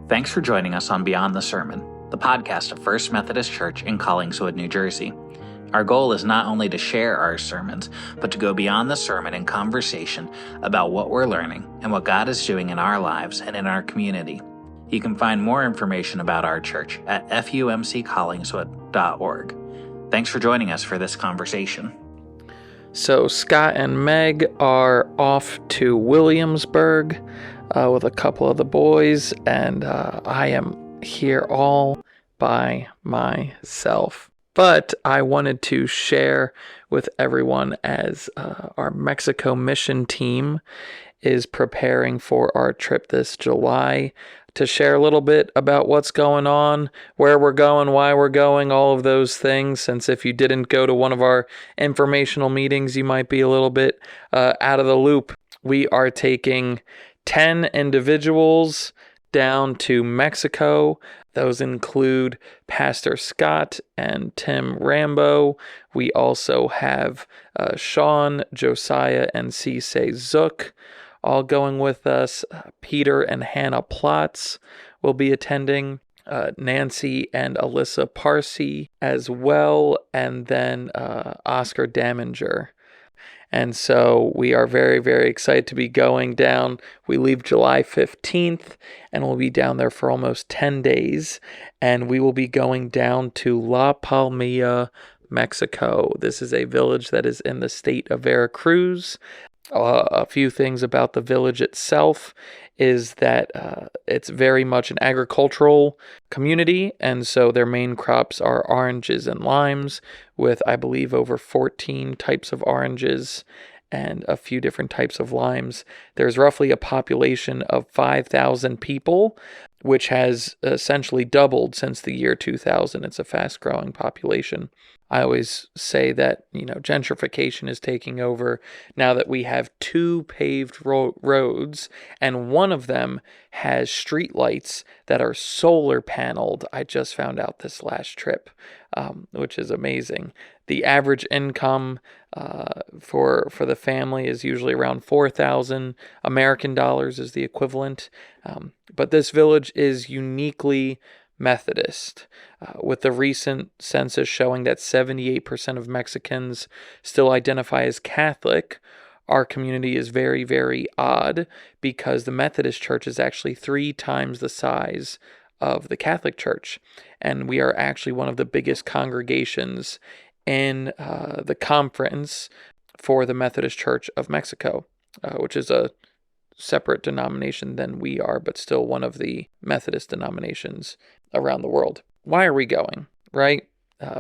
Thanks for joining us on Beyond the Sermon, the podcast of First Methodist Church in Collingswood, New Jersey. Our goal is not only to share our sermons, but to go beyond the sermon in conversation about what we're learning and what God is doing in our lives and in our community. You can find more information about our church at fumccollingswood.org. Thanks for joining us for this conversation. So Scott and Meg are off to Williamsburg with a couple of the boys, and I am here all by myself. But I wanted to share with everyone as our Mexico mission team is preparing for our trip this July to share a little bit about what's going on, where we're going, why we're going, all of those things. Since if you didn't go to one of our informational meetings, you might be a little bit out of the loop. We are taking 10 individuals down to Mexico. Those include Pastor Scott and Tim Rambo. We also have Sean, Josiah, and Cisse Zook all going with us. Peter and Hannah Plotz will be attending. Nancy and Alyssa Parsi as well. And then Oscar Daminger. And so we are very, very excited to be going down. We leave July 15th, and we'll be down there for almost 10 days. And we will be going down to La Palmilla, Mexico. This is a village that is in the state of Veracruz. A few things about the village itself is that it's very much an agricultural community, and so their main crops are oranges and limes, with I believe over 14 types of oranges and a few different types of limes. There's roughly a population of 5,000 people, which has essentially doubled since the year 2000. It's a fast-growing population. I always say that, gentrification is taking over now that we have 2 paved roads, and one of them has street lights that are solar paneled. I just found out this last trip, which is amazing. The average income for the family is usually around 4,000 American dollars is the equivalent. But this village is uniquely Methodist, with the recent census showing that 78% of Mexicans still identify as Catholic. Our community is very, very odd because the Methodist Church is actually 3 times the size of the Catholic Church, and we are actually one of the biggest congregations in the conference for the Methodist Church of Mexico, which is a separate denomination than we are, but still one of the Methodist denominations around the world. Why are we going, right?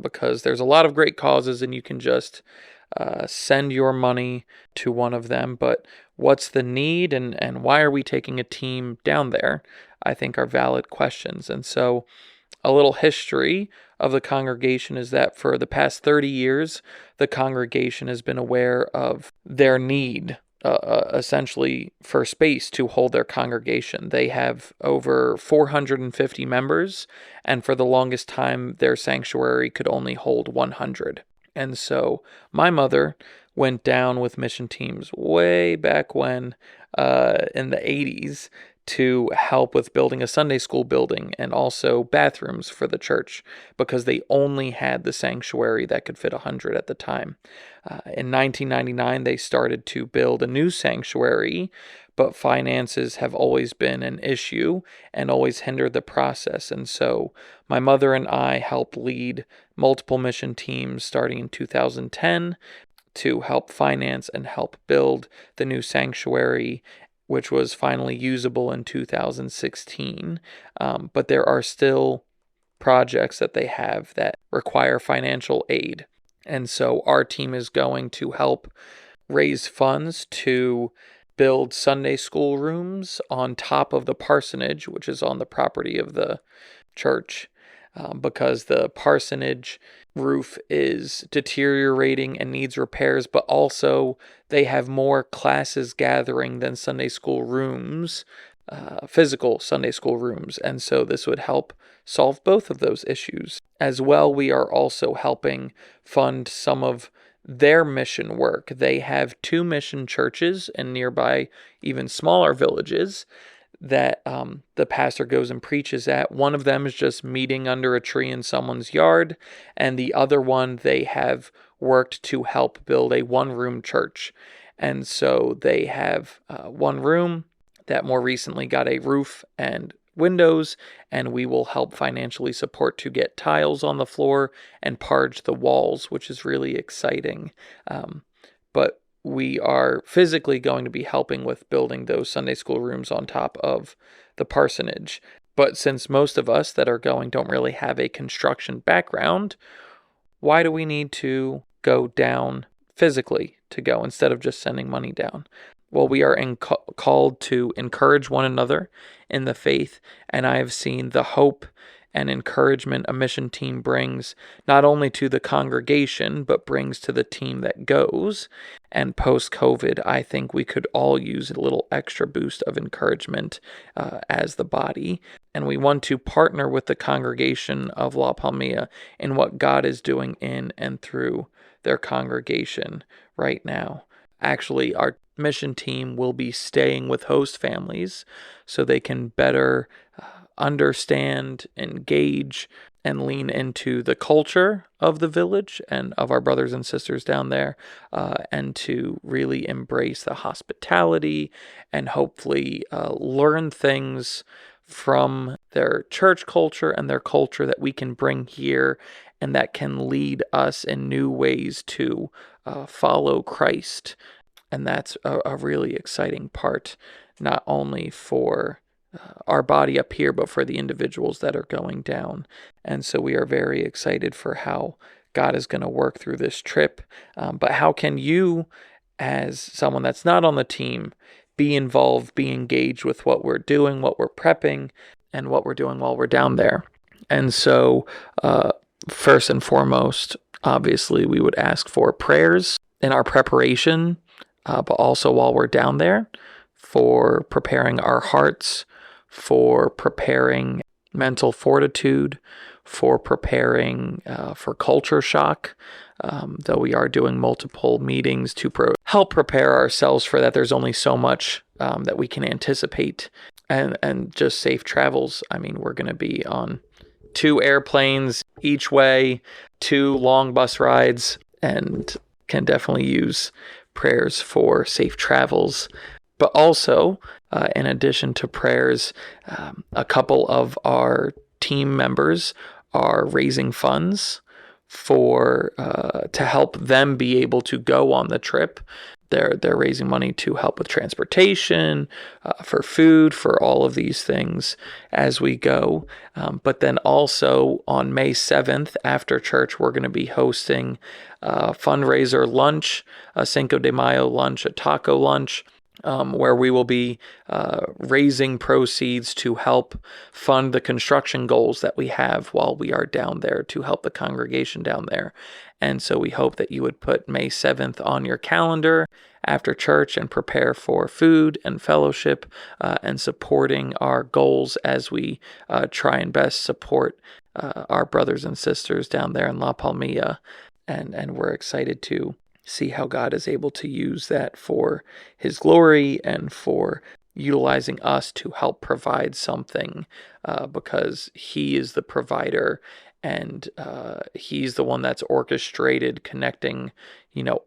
Because there's a lot of great causes and you can just send your money to one of them, but what's the need and why are we taking a team down there, I think are valid questions. And so a little history of the congregation is that for the past 30 years, the congregation has been aware of their need essentially for space to hold their congregation. They have over 450 members, and for the longest time, their sanctuary could only hold 100. And so my mother went down with mission teams way back when, in the 80s, to help with building a Sunday school building and also bathrooms for the church because they only had the sanctuary that could fit 100 at the time. In 1999, they started to build a new sanctuary, but finances have always been an issue and always hindered the process. And so my mother and I helped lead multiple mission teams starting in 2010 to help finance and help build the new sanctuary, which was finally usable in 2016. But there are still projects that they have that require financial aid. And so our team is going to help raise funds to build Sunday school rooms on top of the parsonage, which is on the property of the church, because the parsonage roof is deteriorating and needs repairs, but also they have more classes gathering than Sunday school rooms, physical Sunday school rooms. And so this would help solve both of those issues. As well, we are also helping fund some of their mission work. They have 2 mission churches in nearby, even smaller villages that the pastor goes and preaches at. One of them is just meeting under a tree in someone's yard, and the other one they have worked to help build a one-room church. And so they have one room that more recently got a roof and windows, and we will help financially support to get tiles on the floor and parge the walls, which is really exciting. But we are physically going to be helping with building those Sunday school rooms on top of the parsonage. But since most of us that are going don't really have a construction background, why do we need to go down physically to go instead of just sending money down? Well, we are called to encourage one another in the faith, and I have seen the hope and encouragement a mission team brings not only to the congregation, but brings to the team that goes. And post-COVID, I think we could all use a little extra boost of encouragement as the body. And we want to partner with the congregation of La Palmilla in what God is doing in and through their congregation right now. Actually, our mission team will be staying with host families so they can better understand, engage, and lean into the culture of the village and of our brothers and sisters down there, and to really embrace the hospitality and hopefully learn things from their church culture and their culture that we can bring here and that can lead us in new ways to follow Christ. And that's a really exciting part, not only for our body up here, but for the individuals that are going down. And so we are very excited for how God is going to work through this trip. But how can you, as someone that's not on the team, be involved, be engaged with what we're doing, what we're prepping, and what we're doing while we're down there? And so first and foremost, obviously, we would ask for prayers in our preparation, but also while we're down there, for preparing our hearts, for preparing mental fortitude, for preparing for culture shock, though we are doing multiple meetings to help prepare ourselves for that. There's only so much that we can anticipate, and just safe travels. I mean, we're going to be on 2 airplanes each way, 2 long bus rides, and can definitely use prayers for safe travels. But also, in addition to prayers, a couple of our team members are raising funds for to help them be able to go on the trip. They're raising money to help with transportation, for food, for all of these things as we go. But then also on May 7th, after church, we're going to be hosting a fundraiser lunch, a Cinco de Mayo lunch, a taco lunch, where we will be raising proceeds to help fund the construction goals that we have while we are down there to help the congregation down there. And so we hope that you would put May 7th on your calendar after church and prepare for food and fellowship and supporting our goals as we try and best support our brothers and sisters down there in La Palmilla. And we're excited to see how God is able to use that for his glory and for utilizing us to help provide something, because he is the provider, and he's the one that's orchestrated connecting,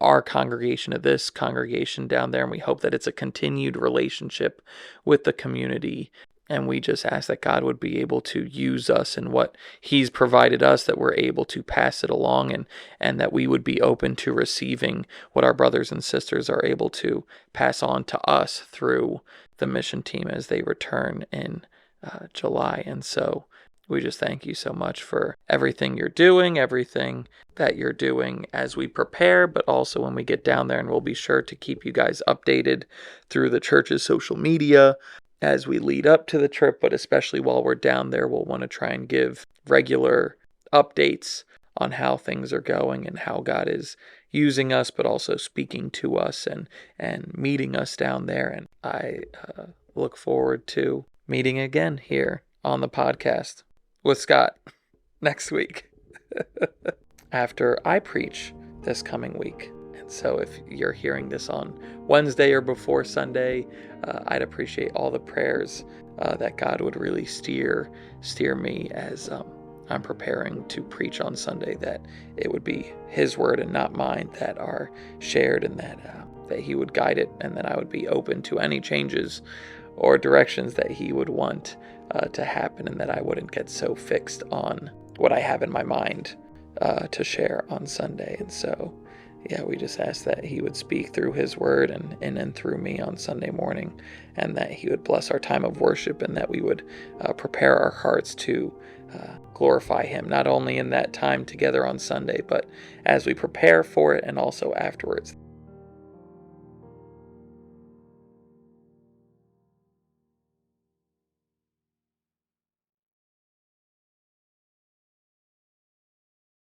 our congregation to this congregation down there. And we hope that it's a continued relationship with the community. And we just ask that God would be able to use us in what he's provided us, that we're able to pass it along, and that we would be open to receiving what our brothers and sisters are able to pass on to us through the mission team as they return in July. And so we just thank you so much for everything you're doing, everything that you're doing as we prepare, but also when we get down there. And we'll be sure to keep you guys updated through the church's social media as we lead up to the trip, but especially while we're down there, we'll want to try and give regular updates on how things are going and how God is using us, but also speaking to us and meeting us down there. And I look forward to meeting again here on the podcast with Scott next week after I preach this coming week. And So if you're hearing this on Wednesday or before Sunday, I'd appreciate all the prayers that God would really steer me as I'm preparing to preach on Sunday, that it would be His word and not mine that are shared, and that He would guide it, and that I would be open to any changes or directions that He would want to happen, and that I wouldn't get so fixed on what I have in my mind to share on Sunday. And so, we just ask that He would speak through His word and in and through me on Sunday morning, and that He would bless our time of worship, and that we would prepare our hearts to glorify Him, not only in that time together on Sunday, but as we prepare for it and also afterwards,